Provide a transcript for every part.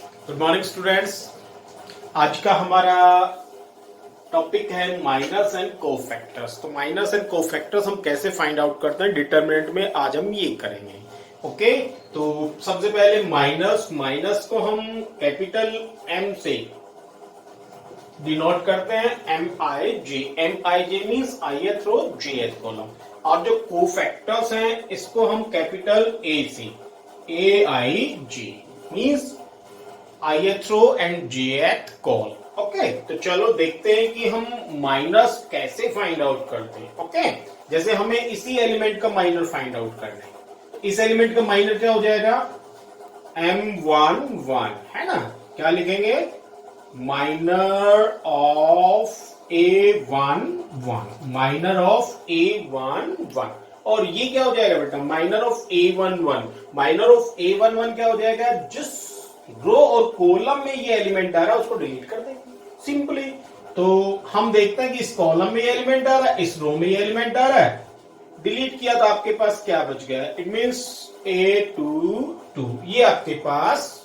Good morning students. आज का हमारा टॉपिक है माइनस एंड कोफैक्टर्स। तो माइनस एंड कोफैक्टर्स हम कैसे फाइंड आउट करते हैं डिटरमिनेंट में, आज हम ये करेंगे। ओके, तो सबसे पहले माइनस को हम कैपिटल एम से डिनोट करते हैं, एम आई जे मीन्स ith रो jth कॉलम। और जो कोफैक्टर्स हैं इसको हम कैपिटल ए से, AIJ means ith row and jth col. Okay, तो चलो देखते हैं कि हम माइनस कैसे फाइंड आउट करते हैं। ओके, जैसे हमें इसी एलिमेंट का माइनर फाइंड आउट करना है। इस एलिमेंट का माइनर क्या हो जाएगा, M11 है ना। क्या लिखेंगे, minor of A11, minor of A11। और ये क्या हो जाएगा बेटा, minor of A11। Minor of A11 क्या हो जाएगा, जिस रो और कॉलम में ये एलिमेंट आ रहा है उसको डिलीट कर देंगे सिंपली। तो हम देखते हैं कि इस कॉलम में ये एलिमेंट आ रहा है, इस रो में ये एलिमेंट आ रहा है, डिलीट किया तो आपके पास क्या बच गया, इट मीन्स A22। ये आपके पास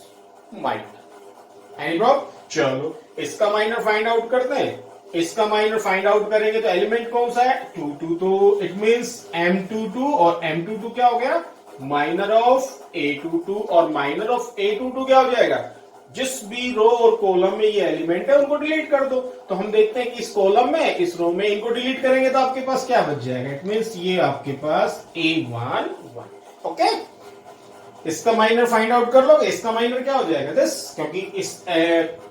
माइनर। Any problem? चलो इसका माइनर फाइंड आउट करते हैं। इसका माइनर फाइंड आउट करेंगे तो एलिमेंट कौन सा है, 22, तो इट मीन्स M22। और M22 क्या हो गया, माइनर ऑफ A22। और माइनर ऑफ A22 क्या हो जाएगा, जिस भी रो और कॉलम में ये एलिमेंट है उनको डिलीट कर दो। तो हम देखते हैं कि इस कॉलम में, इस रो में इनको डिलीट करेंगे तो आपके पास क्या बच जाएगा, इट मीन्स ये आपके पास A11। ओके, इसका माइनर फाइंड आउट कर लोगे, इसका माइनर क्या हो जाएगा दिस, क्योंकि इस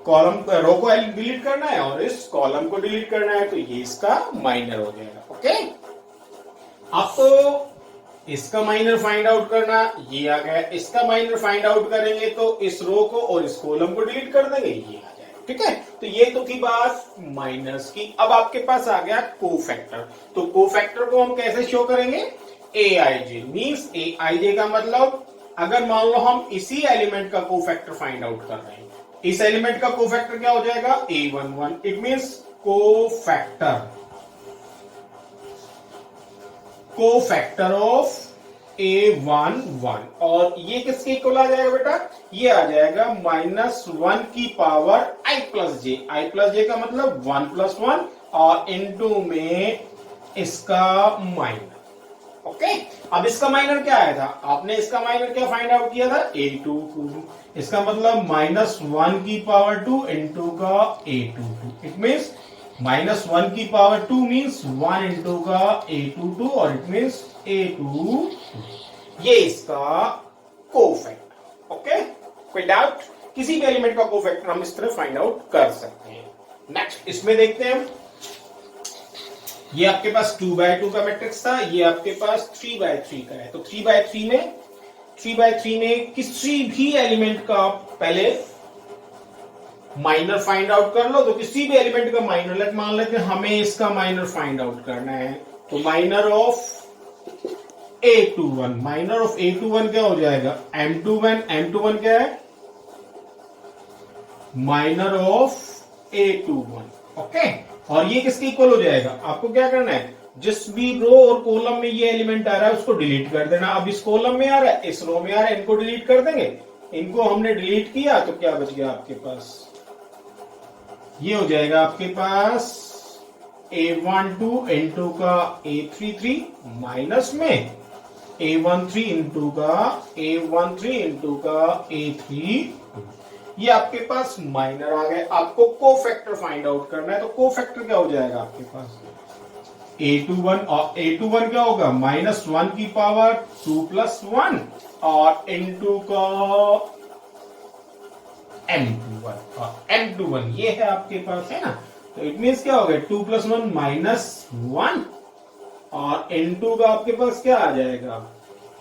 कॉलम रो को डिलीट करना है और इस कॉलम को डिलीट करना है, तो ये इसका माइनर हो जाएगा। ओके, अब इसका माइनर फाइंड आउट करना, ये आ गया। इसका माइनर फाइंड आउट करेंगे तो इस रो को और इस कॉलम को डिलीट कर देंगे, ये आ जाएगा। ठीक है, तो ये तो की बात माइनस की। अब आपके पास आ गया कोफैक्टर। तो कोफैक्टर को हम कैसे शो करेंगे, AIJ मीन्स AIJ का मतलब, अगर मान लो हम इसी एलिमेंट का कोफैक्टर फाइंड आउट कर रहे हैं, इस एलिमेंट का कोफैक्टर क्या हो जाएगा, A11। It means cofactor of A11। और ये किसके इक्वल आ जाएगा बेटा, ये आ जाएगा -1 की पावर I प्लस जे का मतलब 1 + 1 और इनटू में इसका माइनर। ओके, अब इसका माइनर क्या आया था, आपने इसका माइनर क्या फाइंड आउट किया था, A22। इसका मतलब -1 की पावर 2 इंटू का A22। इट मीन्स -1 की पावर 2 मीन्स 1 इंटू का A22 और इट मीन्स A22। ये इसका कोफैक्टर। ओके, कोई डाउट, किसी भी एलिमेंट का कोफैक्टर हम इस तरह फाइंड आउट कर सकते हैं। नेक्स्ट इसमें देखते हैं, ये आपके पास 2x2 का मैट्रिक्स था, ये आपके पास 3x3 का है। तो 3x3 में किसी भी एलिमेंट का पहले माइनर फाइंड आउट कर लो। तो किसी भी एलिमेंट का माइनर, मान लेते हैं हमें इसका माइनर फाइंड आउट करना है, तो minor of A21, minor of A21 क्या हो जाएगा, M21 क्या है, माइनर ऑफ A21। ओके, और ये किसके इक्वल हो जाएगा, आपको क्या करना है, जिस भी रो और कॉलम में ये एलिमेंट आ रहा है उसको डिलीट कर देना। अब इस कॉलम में आ रहा है, इस रो में आ रहा है, इनको डिलीट कर देंगे। इनको हमने डिलीट किया तो क्या बच गया आपके पास, ये हो जाएगा आपके पास A12 इंटू का A33 माइनस में A13 इंटू का A32। ये आपके पास माइनर आ गए। आपको कोफैक्टर फाइंड आउट करना है, तो कोफैक्टर क्या हो जाएगा आपके पास, A21। और A21 क्या होगा, -1 की पावर 2 + 1 और इंटू का M21। और M21 ये है आपके पास, है ना। तो इट मीन्स क्या हो गया, 2 + 1 -1 और इंटू का आपके पास क्या आ जाएगा,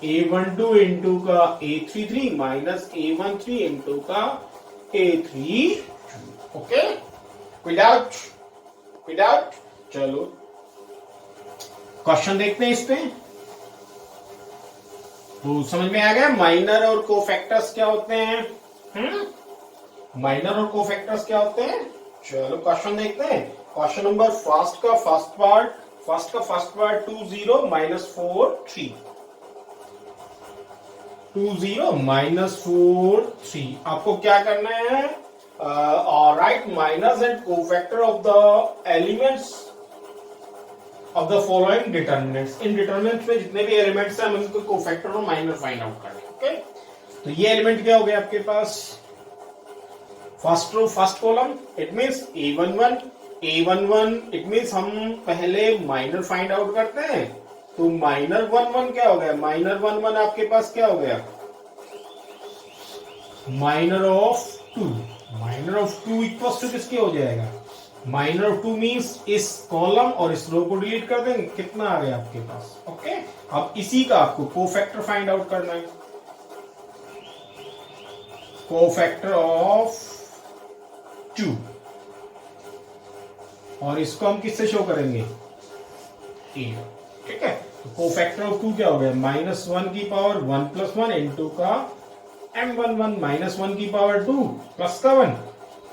A12 इंटू का A33 माइनस A13 इंटू का A32। ओके, कोई डाउट? चलो क्वेश्चन देखते हैं इस पे। तो समझ में आ गया माइनर और कोफैक्टर्स क्या होते हैं, माइनर और कोफैक्टर्स क्या होते हैं। चलो क्वेश्चन देखते हैं। क्वेश्चन नंबर फर्स्ट का फर्स्ट पार्ट 20 -4 3। 2 0 -4 3। आपको क्या करना है? Write minors and cofactor of the elements of the following determinants. इन डिटर्मिनेंट्स में जितने भी एलिमेंट्स हैं हम इनको कोफैक्टर और माइनर फाइंड आउट करेंगे। ओके, तो ये एलिमेंट क्या हो गया आपके पास? First row first column, it means A11 it means हम पहले माइनर फाइंड आउट करते हैं। तो माइनर 1 1 क्या हो गया? माइनर 1 1 आपके पास क्या हो गया? Minor of 2। Minor of 2 equal to किसके हो जाएगा? माइनर ऑफ 2 मींस इस कॉलम और इस रो को डिलीट कर देंगे। कितना आ गया आपके पास? ओके, अब इसी का आपको कोफैक्टर फाइंड आउट करना है। कोफैक्टर ऑफ 2, और इसको हम किससे शो करेंगे? ए। ठीक है, तो कोफैक्टर ऑफ 2 क्या हो गया? -1 की पावर 1 + 1 इनटू का m11 -1 की पावर 2 प्लस का 1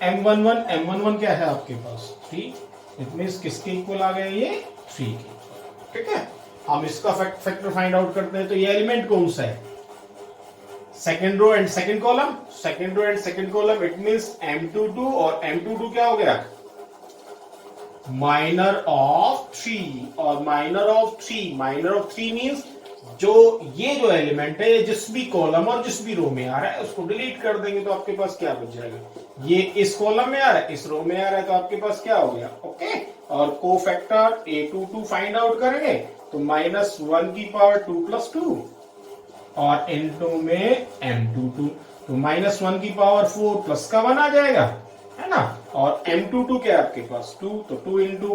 m11 क्या है आपके पास? 3। इट मींस किसके इक्वल आ गया? ये 3 के। ठीक है, हम इसका फैक्टर फाइंड आउट करते हैं। तो ये एलिमेंट कौन सा है? Second row and second column. Second row and second column it means m22, और m22 क्या हो गया? Minor of 3। और माइनर ऑफ 3 मींस जो ये जो एलिमेंट है जिस भी कॉलम और जिस भी रो में आ रहा है उसको डिलीट कर देंगे। तो आपके पास क्या बच जाएगा? ये इस कॉलम में आ रहा है, इस रो में आ रहा है, तो आपके पास क्या हो गया? ओके, और कोफैक्टर A22 फाइंड आउट करेंगे तो -1 की पावर 2 + 2 और इनटू में m22, तो -1 की पावर 4 प्लस का 1 आ जाएगा, है ना। और m22 क्या है आपके पास? 2, तो 2 × 1 2।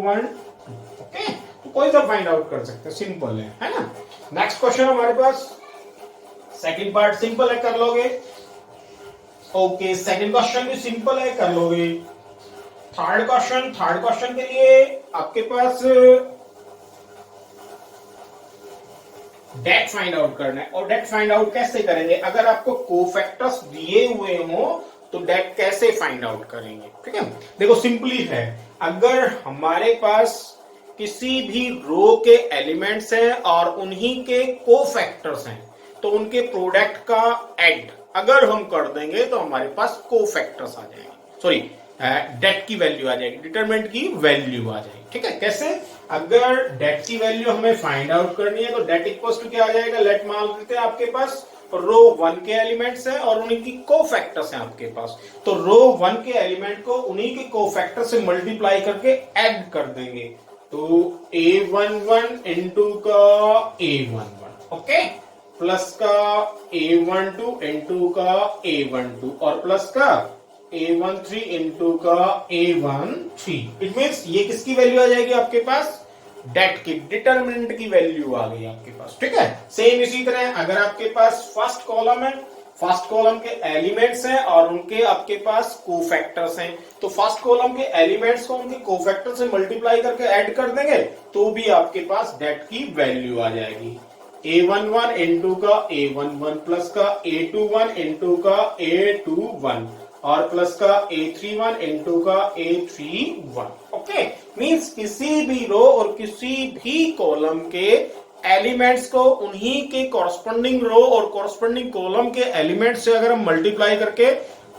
ओके, तो कोई सा फाइंड आउट कर सकते हैं, सिंपल है ना। नेक्स्ट क्वेश्चन हमारे पास सेकंड पार्ट सिंपल है, कर लोगे। ओके, सेकंड क्वेश्चन भी सिंपल है, कर लोगे। थर्ड क्वेश्चन के लिए आपके पास डेट फाइंड आउट करना है। और डेट फाइंड आउट कैसे करेंगे? अगर आपको कोफैक्टर्स दिए हुए हो तो डेट कैसे फाइंड आउट करेंगे? ठीक है, देखो सिंपली है, अगर हमारे पास किसी भी रो के एलिमेंट्स हैं और उन्हीं के कोफैक्टर्स हैं तो उनके प्रोडक्ट का ऐड अगर हम कर देंगे तो हमारे पास कोफैक्टर्स आ जाएंगे, सॉरी डेट की वैल्यू आ जाएगी, डिटरमिनेंट की वैल्यू आ जाएगी। ठीक है, कैसे? अगर डेट की वैल्यू हमें फाइंड आउट करनी है तो डेट इक्वल टू क्या आ जाएगा? लेट मान लेते हैं आपके पास रो 1 के एलिमेंट्स हैं और उन्हीं की कोफैक्टर्स हैं आपके पास, तो रो 1 के एलिमेंट को उन्हीं के कोफैक्टर से मल्टीप्लाई करके ऐड कर देंगे। तो A11 इनटू का A11, ओके, प्लस का A12 इनटू का A12 और प्लस का A13 इनटू का A13। इट मींस ये किसकी वैल्यू आ जाएगी आपके पास? डेट की, डिटरमिनेंट की वैल्यू आ गई आपके पास। ठीक है, सेम इसी तरह अगर आपके पास फर्स्ट कॉलम है, फर्स्ट कॉलम के एलिमेंट्स हैं और उनके आपके पास कोफैक्टर्स हैं, तो फर्स्ट कॉलम के एलिमेंट्स को उनके कोफैक्टर से मल्टीप्लाई करके ऐड कर देंगे तो भी आपके पास डेट की वैल्यू आ जाएगी। A11 इनटू का A11 प्लस का A21 इनटू का A21 और प्लस का A31 इनटू का A31। ओके, मींस किसी भी रो और किसी भी कॉलम के एलिमेंट्स को उन्हीं के कॉरस्पॉन्डिंग रो और कॉरस्पॉन्डिंग कॉलम के एलिमेंट्स से अगर हम मल्टीप्लाई करके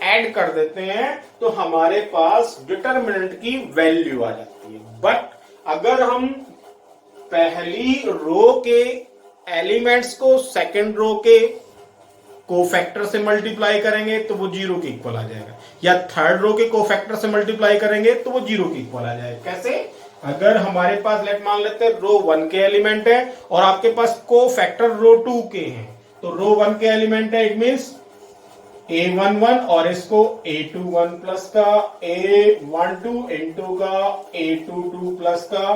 ऐड कर देते हैं तो हमारे पास डिटरमिनेंट की वैल्यू आ जाती है। बट अगर हम पहली रो के एलिमेंट्स को सेकंड रो के कोफैक्टर से मल्टीप्लाई करेंगे तो वो 0 के इक्वल आ जाएगा, या थर्ड रो के कोफैक्टर से मल्टीप्लाई करेंगे तो वो 0 के इक्वल आ जाएगा। कैसे? अगर हमारे पास लेट मान लेते हैं रो 1 के एलिमेंट है और आपके पास कोफैक्टर रो 2 के हैं, तो रो 1 के एलिमेंट है इट मींस A11 और इसको A21 प्लस का A12 इनटू का A22 प्लस का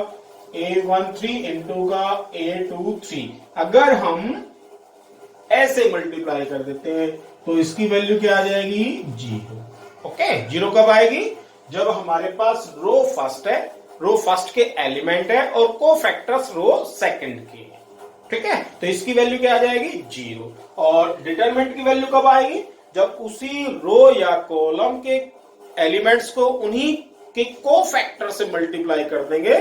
A13 इनटू का A23। अगर हम ऐसे मल्टीप्लाई कर देते हैं तो इसकी वैल्यू क्या आ जाएगी? 0। ओके, 0 कब आएगी? जब हमारे पास रो फर्स्ट है, रो फर्स्ट के एलिमेंट है और कोफैक्टर्स रो सेकंड के हैं। ठीक है, तो इसकी वैल्यू क्या आ जाएगी? 0। और डिटरमिनेंट की वैल्यू कब आएगी? जब उसी रो या कॉलम के एलिमेंट्स को उन्हीं के कोफैक्टर से मल्टीप्लाई कर देंगे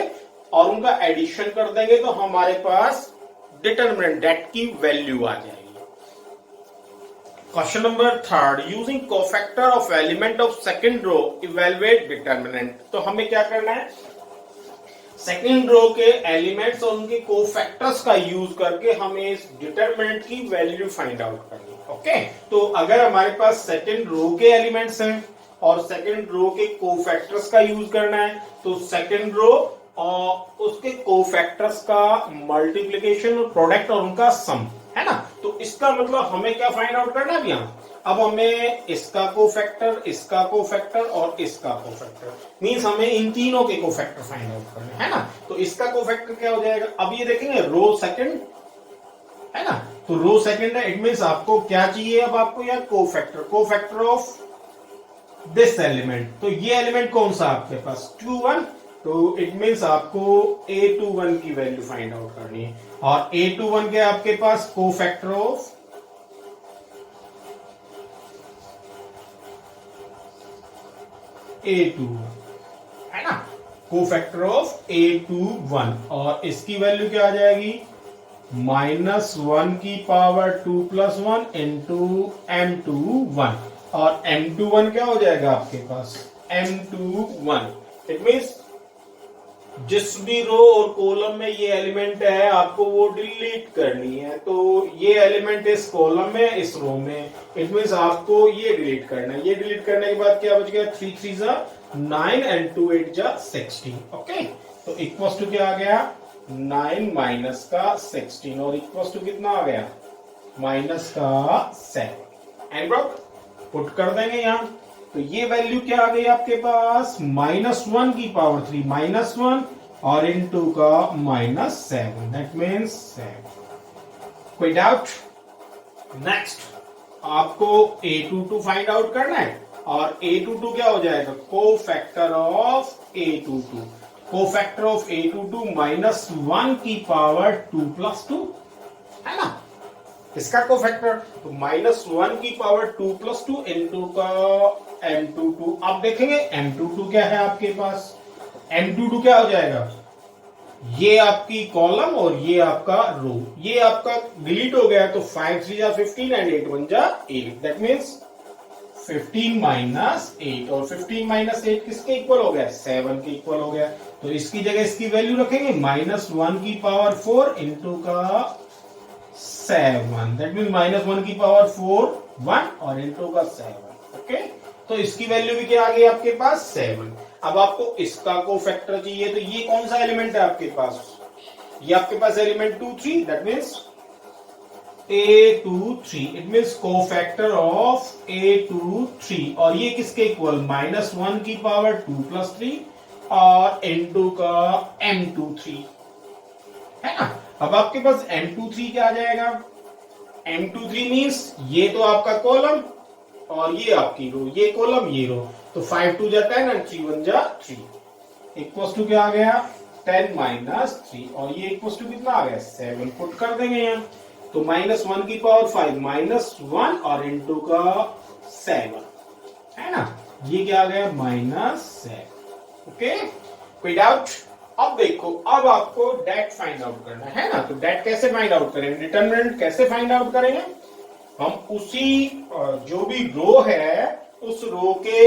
और उनका एडिशन कर देंगे तो हमारे पास डिटरमिनेंट डेट की वैल्यू आ जाएगी। Question number third, using cofactor of element of second row evaluate determinant. तो हमें क्या करना है, सेकंड रो के एलिमेंट्स और उनके कोफैक्टर्स का यूज करके हमें इस डिटर्मिनेंट की वैल्यू फाइंड आउट करनी है। ओके, तो अगर हमारे पास सेकंड रो के एलिमेंट्स हैं और सेकंड रो के कोफैक्टर्स का यूज करना है, तो सेकंड रो और उसके कोफैक्टर्स का मल्टीप्लिकेशन और प्रोडक्ट और उनका सम है ना। तो इसका मतलब हमें क्या फाइंड आउट करना है यहाँ, अब हमें इसका कोफैक्टर, इसका कोफैक्टर और इसका कोफैक्टर, मींस हमें इन तीनों के कोफैक्टर फाइंड आउट करने है ना। तो इसका कोफैक्टर क्या हो जाएगा, अब ये देखेंगे रो सेकंड है ना, तो रो सेकंड है, इट मींस आपको क्या चाहिए, अब आपको यार cofactor, cofactor of this element. तो ये एलिमेंट कौन सा आपके पास 2 1, तो इट मींस आपको A21 की वैल्यू फाइंड आउट करनी है, और A21 के आपके पास कोफैक्टर ऑफ A21 है ना, कोफैक्टर ऑफ A21, और इसकी वैल्यू क्या आ जाएगी, -1 की पावर 2 + 1 इंटू M21, और M21 क्या हो जाएगा आपके पास M21। इट मींस जिस भी रो और कॉलम में ये एलिमेंट है आपको वो डिलीट करनी है, तो ये एलिमेंट इस कॉलम में, इस रो में, इट मींस आपको ये डिलीट करना है। ये डिलीट करने के बाद क्या बच गया, 3 3 9 एंड 2 8 16। ओके, तो इक्वल्स टू क्या आ गया, 9 माइनस का 16, और इक्वल्स टू कितना आ गया, माइनस का 7, एंड पुट कर देंगे यहां। तो ये वैल्यू क्या आ गई आपके पास, -1 की पावर 3 -1 और इनटू का -7, दैट मीन्स 7। कोई डाउट? नेक्स्ट आपको A22 फाइंड आउट करना है, और A22 क्या हो जाएगा, cofactor of A22, cofactor of A22 -1 की पावर 2 + 2 है ना, इसका कोफैक्टर, तो -1 की पावर 2 + 2 इंटू का M22। अब देखेंगे M22 क्या है आपके पास, M22 क्या हो जाएगा, ये आपकी कॉलम और ये आपका रो, ये आपका डिलीट हो गया, तो 5 3 15 एंड 8 1 8, दैट मीन्स 15 - 8, और 15 - 8 किसके इक्वल हो गया, 7 के इक्वल हो गया। तो इसकी जगह इसकी वैल्यू रखेंगे -1 की पावर 4 इंटू का 7, दैट मीन -1 की पावर 4 1 और इंटू का 7। ओके, तो इसकी वैल्यू भी क्या आ गई आपके पास 7। अब आपको इसका कोफैक्टर चाहिए, तो ये कौन सा एलिमेंट है आपके पास, ये आपके पास element 2 3, that means A23, it means cofactor of A23, और ये किसके इक्वल, -1 की पावर 2 + 3 और इंटू का M23 है ना। अब आपके पास M23 क्या आ जाएगा, M23 मीन्स ये तो आपका कॉलम और ये आपकी रो, ये कॉलम ये रो, तो 5 2 10 एंड 3 1 3, इक्वल्स टू क्या आ गया, 10 - 3, और ये इक्वल्स टू कितना आ गया, 7, पुट कर देंगे यहाँ। तो -1 की पावर 5 -1 और इंटू का 7 है ना, ये क्या आ गया -7। ओके, कोई डाउट? अब देखो, अब आपको डेट फाइंड आउट करना है ना, तो डेट कैसे फाइंड आउट करेंगे, डिटरमिनेंट कैसे फाइंड आउट करेंगे, हम उसी जो भी रो है उस रो के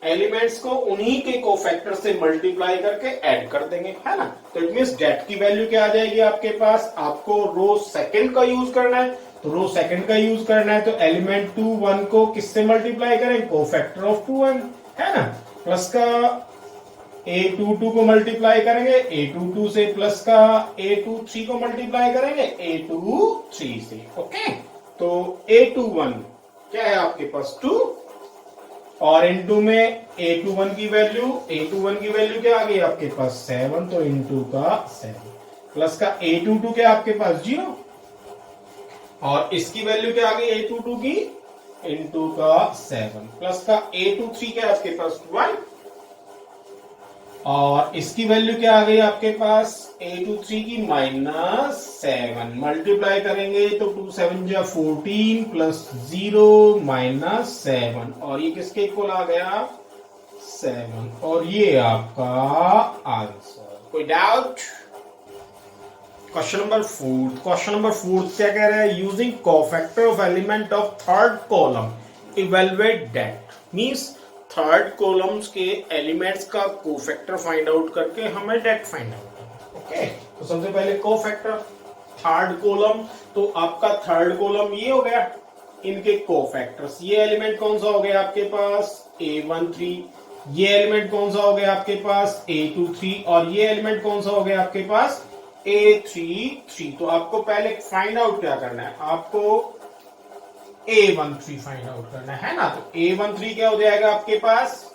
एलिमेंट्स को उन्हीं के कोफैक्टर से मल्टीप्लाई करके ऐड कर देंगे है ना। तो इट मींस डेट की वैल्यू क्या आ जाएगी आपके पास, आपको रो सेकंड का यूज करना है, तो रो सेकंड का यूज करना है, तो एलिमेंट 2 1 को किससे मल्टीप्लाई करें, कोफैक्टर ऑफ 2 1 है ना, प्लस का A22 को मल्टीप्लाई करेंगे A22 से, प्लस का A23 को मल्टीप्लाई करेंगे A23 से। ओके, तो A21 क्या है आपके पास 2, और इनटू में A21 की वैल्यू क्या आ गई आपके पास 7, तो इनटू का 7, प्लस का A22 क्या आपके पास 0, और इसकी वैल्यू क्या आ गई A22 की, इनटू का 7, प्लस का A23 क्या आपके पास 1, और इसकी वैल्यू क्या आ गई आपके पास A23 की -7, मल्टीप्लाई करेंगे तो 2 7 14 प्लस 0 -7, और ये किसके इक्वल आ गया 7, और ये आपका आंसर। कोई डाउट? क्वेश्चन नंबर फोर्थ क्या कह रहा है? Using cofactor of element of third column evaluate that. Means third columns के एलिमेंट्स का कोफैक्टर फाइंड आउट करके हमें डेट फाइंड आउट करना। ओके, तो सबसे पहले कोफैक्टर थर्ड कॉलम, तो आपका थर्ड कॉलम ये हो गया, इनके कोफैक्टर्स, ये एलिमेंट कौन सा हो गया आपके पास? A13, ये एलिमेंट कौन सा हो गया आपके पास? A23, और ये एलिमेंट कौन सा हो गया आपके पास? A33। तो आपको पहले फाइंड आउट क्या करना है? आपको A13 फाइंड आउट करना है ना। तो A13 क्या हो जाएगा आपके पास?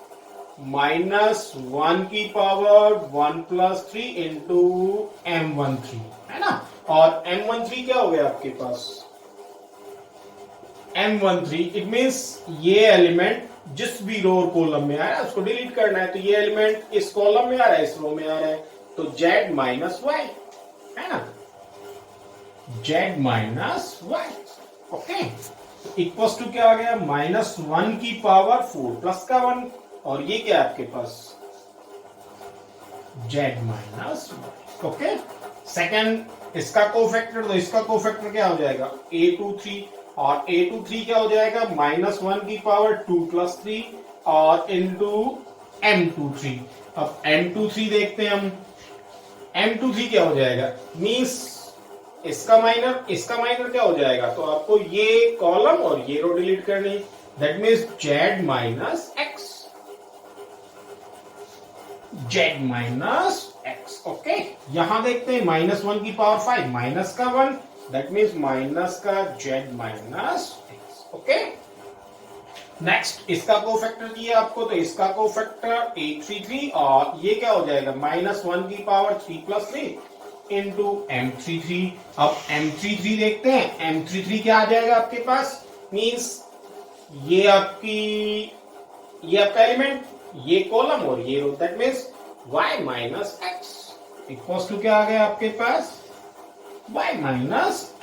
-1 की पावर 1 + 3 इंटू M13, है ना। और M13 क्या हो गया आपके पास? M13 इट मींस ये एलिमेंट जिस भी रो और कॉलम में आ रहा है उसको डिलीट करना है। तो ये एलिमेंट इस कॉलम में आ रहा है, इस रो में आ रहा है, तो Z - Y, है ना, Z - Y। Okay, equals to क्या आ गया? -1 की पावर 4 प्लस का 1, और ये क्या है आपके पास? Z - Y। ओके, सेकंड इसका कोफैक्टर, तो इसका कोफैक्टर क्या हो जाएगा? A23, और A23 क्या हो जाएगा? -1 की पावर 2 + 3 और इंटू M23। अब M23 देखते हैं हम, M23 क्या हो जाएगा? मींस इसका माइनर क्या हो जाएगा? तो आपको ये कॉलम और ये रो डिलीट करनी, that means Z - X, Z - X। Okay, यहां देखते हैं -1 की पावर 5 माइनस का 1, दैट मीन्स माइनस का Z - X। ओके, नेक्स्ट इसका कोफैक्टर दिया आपको, तो इसका कोफैक्टर A33, और ये क्या हो जाएगा? -1 की पावर 3 + 3 इंटू M33। अब M33 देखते हैं, M33 क्या आ जाएगा आपके पास? मींस ये आपका एलिमेंट, ये कॉलम और ये row, that means Y - X equals to क्या आ गया आपके पास? Y -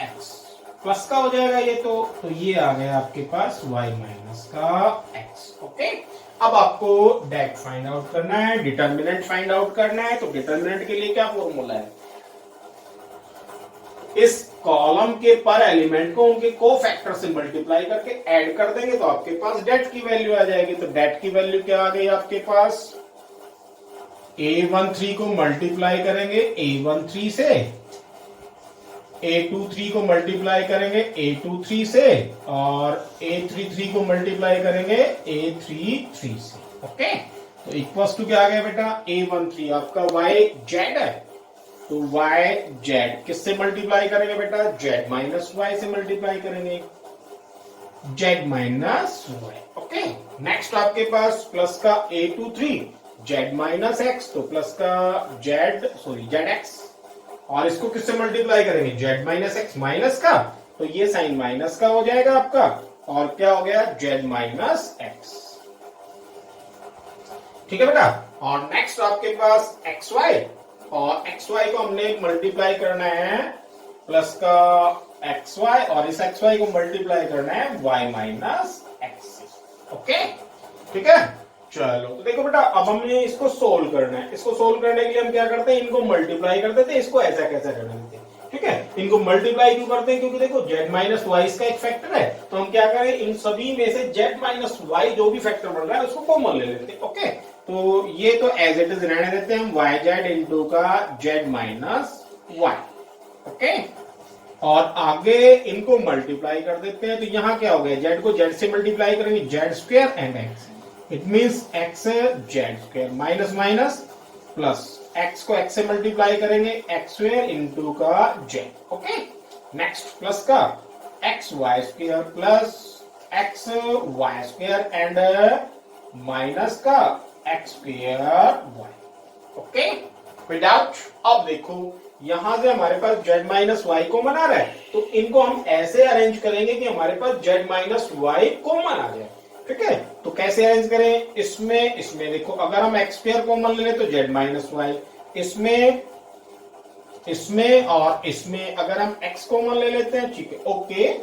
X प्लस का हो जाएगा ये, तो ये आ गया आपके पास Y - X। ओके, अब आपको डेट फाइंड आउट करना है, डिटर्मिनेंट फाइंड आउट करना है। तो डिटर्मिनेंट के लिए क्या फॉर्मूला है? इस कॉलम के पर एलिमेंट को उनके कोफैक्टर से मल्टीप्लाई करके ऐड कर देंगे तो आपके पास डेट की वैल्यू आ जाएगी। तो डेट की वैल्यू क्या आ गई आपके पास? A13 को मल्टीप्लाई करेंगे A13 से, A23 को मल्टीप्लाई करेंगे A23 से, और A33 को मल्टीप्लाई करेंगे A33 से। ओके, तो इक्वल्स टू क्या आ गया बेटा? A13 आपका YZ है, तो YZ किससे मल्टीप्लाई करेंगे बेटा? Z - Y से मल्टीप्लाई करेंगे, Z - Y। ओके, नेक्स्ट आपके पास प्लस का A23 Z - X, तो प्लस का ZX, और इसको किससे मल्टीप्लाई करेंगे? Z - X माइनस का, तो ये साइन माइनस का हो जाएगा आपका, और क्या हो गया? Z - X। ठीक है बेटा। और नेक्स्ट आपके पास XY, और XY को हमने मल्टीप्लाई करना है प्लस का XY, और इस XY को मल्टीप्लाई करना है Y - X। ओके, ठीक है। चलो, तो देखो बेटा, अब हमने इसको सोल्व करना है। इसको सोल्व करने के लिए हम क्या करते हैं? इनको मल्टीप्लाई कर देते हैं, इसको ऐसा कैसा कर देते हैं। ठीक है, इनको मल्टीप्लाई क्यों करते हैं? क्योंकि देखो Z - Y इसका एक फैक्टर है, तो हम क्या करें? इन सभी में से Z - Y जो भी फैक्टर बन रहा है उसको कॉमन ले लेते हैं। ओके, तो ये तो एज इट इज रहने देते हैं हम, YZ इंटू का Z - Y। ओके, और आगे इनको मल्टीप्लाई कर देते हैं, तो यहां क्या हो गया? Z को Z से मल्टीप्लाई करेंगे, Z² and X, it means X Z² minus minus plus, X को X से मल्टीप्लाई करेंगे X² इंटू का Z। ओके, नेक्स्ट प्लस का XY² plus XY² and minus का X² Y। ओके, विदाउट, अब देखो यहां से हमारे पास Z - Y कॉमन आ रहा है, तो इनको हम ऐसे अरेंज करेंगे कि हमारे पास Z - Y कॉमन आ जाए। ठीक है, तो कैसे अरेंज करें? इसमें देखो, अगर हम X² कॉमन ले लें तो Z - Y, इसमें और इसमें अगर हम X कॉमन ले लेते हैं, ठीक है, ओके,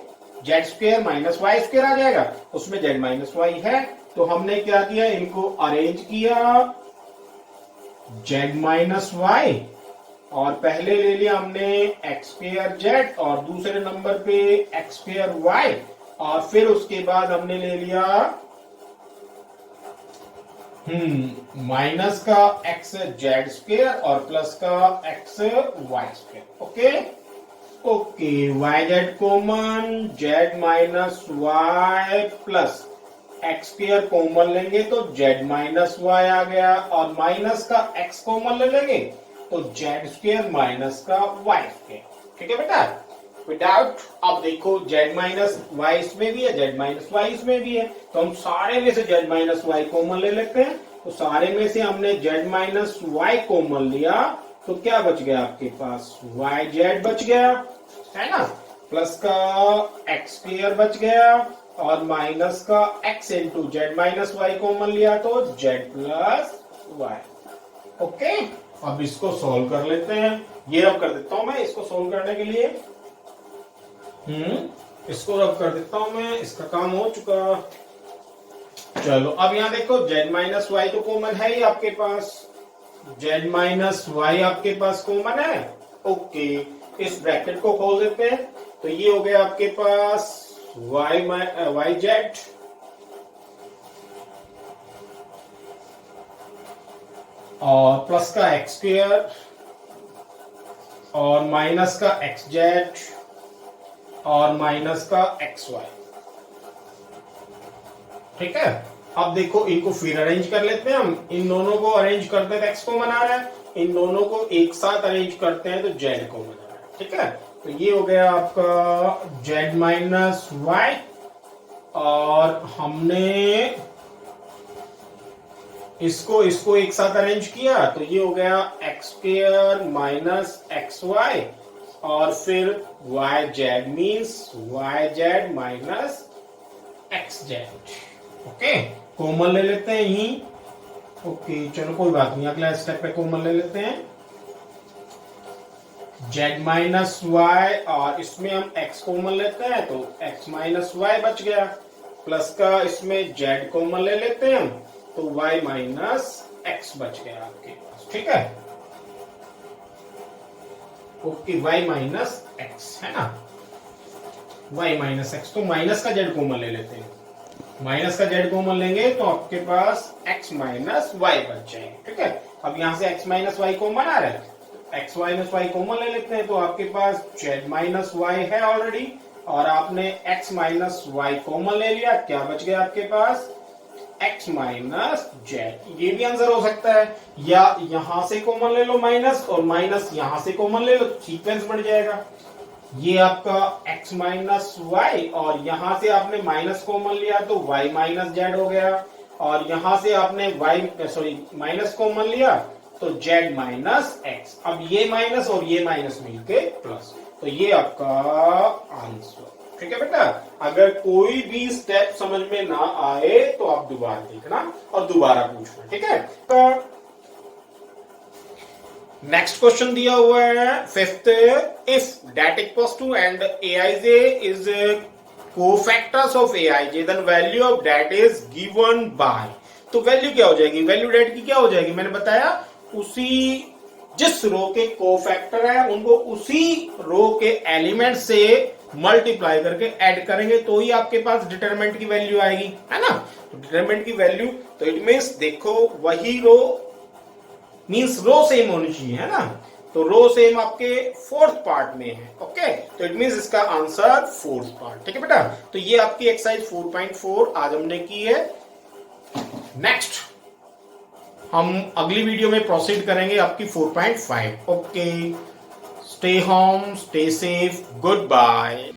Z² - Y² आ जाएगा, उसमें Z - Y है, तो हमने क्या किया? इनको अरेंज किया, Z - Y और पहले ले लिया हमने एक्स स्क्वायर जेड और दूसरे नंबर पे एक्स स्क्वायर वाई और फिर उसके बाद हमने ले लिया माइनस का एक्स जेड स्क्वायर और प्लस का x y square. Okay okay, y z common, z minus y plus x square common लेंगे तो जेड माइनस वाई आ गया और माइनस का एक्स कॉमन ले लेंगे तो जेड स्क्वायर माइनस का वाई स्क्वायर। ठीक है बेटा, विदाउट अब देखो जेड माइनस वाई इसमें भी है, जेड माइनस वाई इसमें भी है, तो हम सारे में से जेड माइनस वाई कॉमन ले लेते हैं। तो सारे में से हमने जेड माइनस वाई कॉमन लिया तो क्या बच गया आपके पास, वाई जेड बच गया है ना, प्लस का एक्स स्क्वायर बच गया और माइनस का x into z minus y common लिया तो जेड प्लस वाई। ओके, अब इसको सॉल्व कर लेते हैं। ये रब कर देता हूं मैं इसको सॉल्व करने के लिए, इसको रब कर देता हूं मैं, इसका काम हो चुका। चलो अब यहां देखो जेड माइनस वाई तो कॉमन है ही आपके पास, जेड माइनस वाई आपके पास कॉमन है। ओके, इस ब्रैकेट को खोल देते हैं तो ये हो गया आपके पास वाई जेड और प्लस का एक्स स्क्वायर और माइनस का एक्स जेड और माइनस का एक्स वाई। ठीक है, अब देखो इनको फिर अरेंज कर लेते हैं हम, इन दोनों को अरेंज करते हैं एक्स कॉमन आ रहा है, इन दोनों को एक साथ अरेंज करते हैं तो जेड कॉमन आ रहा है। ठीक है, तो ये हो गया आपका जेड माइनस वाई और हमने इसको एक साथ अरेंज किया तो ये हो गया x square minus x y और फिर y z means y z minus x z. Okay, common ले लेते हैं यही। ओके चलो कोई बात नहीं, अगला स्टेप पे कॉमन ले लेते हैं, जेड माइनस वाई और इसमें हम एक्स कॉमन लेते हैं तो एक्स माइनस वाई बच गया, प्लस का इसमें जेड कॉमन ले लेते हैं हम तो y माइनस एक्स बच गया आपके पास। ठीक है, ओके, y माइनस एक्स है ना, y माइनस एक्स, तो माइनस का जेड कॉमन ले लेते हैं, माइनस का जेड कॉमन लेंगे तो आपके पास x माइनस वाई बच जाएंगे। ठीक है, अब यहां से x माइनस वाई कॉमन आ रहा है, x माइनस वाई कॉमन ले लेते हैं तो आपके पास जेड माइनस वाई है ऑलरेडी और आपने x माइनस वाई कॉमन ले लिया, क्या बच गया आपके पास, x माइनस जेड। ये भी आंसर हो सकता है, या यहां से कॉमन ले लो माइनस और माइनस यहां से कॉमन ले लो, सीक्वेंस बढ़ जाएगा। ये आपका x माइनस वाई और यहां से आपने माइनस कॉमन लिया तो y माइनस जेड हो गया और यहां से आपने माइनस कॉमन लिया तो z माइनस एक्स। अब ये माइनस और ये माइनस मिलके प्लस, तो ये आपका आंसर। ठीक है बेटा, अगर कोई भी स्टेप समझ में ना आए तो आप दोबारा देखना और दोबारा पूछना। ठीक है, तो नेक्स्ट क्वेश्चन दिया हुआ है fifth, if dat equals to and aij is cofactors of aij then value of dat is given by, तो वैल्यू क्या हो जाएगी, वैल्यू dat की क्या हो जाएगी, मैंने बताया उसी जिस रो के कोफैक्टर है उनको उसी रो के एलिमेंट से मल्टीप्लाई करके ऐड करेंगे तो ही आपके पास डिटरमिनेंट की वैल्यू आएगी, है ना। तो डिटरमिनेंट की वैल्यू, तो इट मींस देखो वही रो मींस रो सेम होनी चाहिए, है ना, तो रो सेम आपके फोर्थ पार्ट में है। ओके, तो इट मींस इसका आंसर फोर्थ पार्ट। ठीक है बेटा, तो ये आपकी एक्सरसाइज 4.4 आज हमने की है। नेक्स्ट हम अगली वीडियो में प्रोसीड करेंगे आपकी 4.5। Okay, stay home, stay safe, good bye.